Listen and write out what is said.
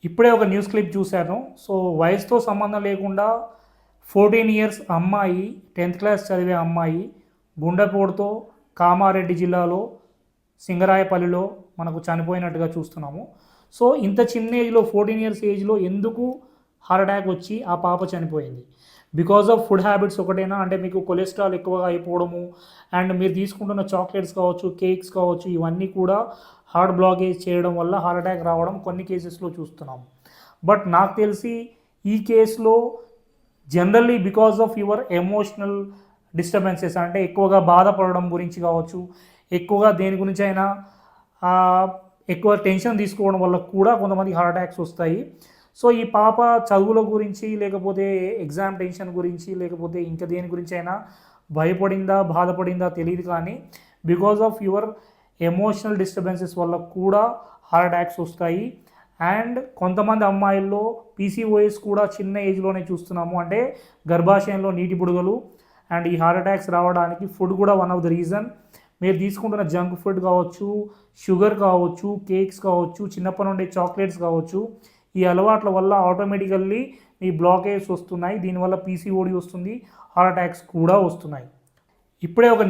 ఇప్పుడే ఒక news clip చూశాను. సో వయసుతో సంబంధం లేకుండా 14 ఇయర్స్ అమ్మాయి 10th క్లాస్ చదివే అమ్మాయి గుండెపోటుతో కామారెడ్డి జిల్లాలో సింగరాయపల్లిలో మనకు చనిపోయినట్టుగా చూస్తున్నాము. సో ఇంత చిన్న ఏజ్లో 14 ఇయర్స్ ఏజ్లో ఎందుకు హార్ట్ అటాక్ వచ్చి ఆ పాప చనిపోయింది? బికాజ్ ఆఫ్ ఫుడ్ హ్యాబిట్స్ ఒకటేనా? అంటే మీకు కొలెస్ట్రాల్ ఎక్కువగా అయిపోవడము అండ్ మీరు తీసుకుంటున్న చాక్లెట్స్ కావచ్చు, కేక్స్ కావచ్చు, ఇవన్నీ కూడా హార్ట్ బ్లాకేజ్ చేయడం వల్ల హార్ట్ అటాక్ రావడం కొన్ని కేసెస్లో చూస్తున్నాము. బట్ నాకు తెలిసి ఈ కేసులో generally because of your emotional disturbances, అంటే ఎక్కువగా బాధపడడం గురించి కావచ్చు, ఎక్కువగా దేని గురించి అయినా ఎక్కువ టెన్షన్ తీసుకోవడం వల్ల కూడా కొంతమంది హార్ట్ అటాక్స్ వస్తాయి. సో ఈ పాప చదువుల గురించి, లేకపోతే ఎగ్జామ్ టెన్షన్ గురించి, లేకపోతే ఇంకా దేని గురించి అయినా భయపడిందా, బాధపడిందా తెలియదు, కానీ because of your emotional disturbances వల్ల కూడా హార్ట్ అటాక్స్ వస్తాయి. అండ్ కొంతమంది అమ్మాయిల్లో పీసీఓఎస్ కూడా చిన్న ఏజ్లోనే చూస్తున్నాము, అంటే గర్భాశయంలో నీటి బుడగలు. అండ్ ఈ హార్ట్ అటాక్స్ రావడానికి ఫుడ్ కూడా వన్ ఆఫ్ ద రీజన్. మీరు తీసుకుంటున్న జంక్ ఫుడ్ కావచ్చు, షుగర్ కావచ్చు, కేక్స్ కావచ్చు, చిన్నప్పటి నుండి చాక్లెట్స్ కావచ్చు, ఈ అలవాట్ల వల్ల ఆటోమేటికల్లీ ఈ బ్లాకేజ్ వస్తున్నాయి. దీనివల్ల పీసీఓడి వస్తుంది, హార్ట్ అటాక్స్ కూడా వస్తున్నాయి. ఇప్పుడే ఒక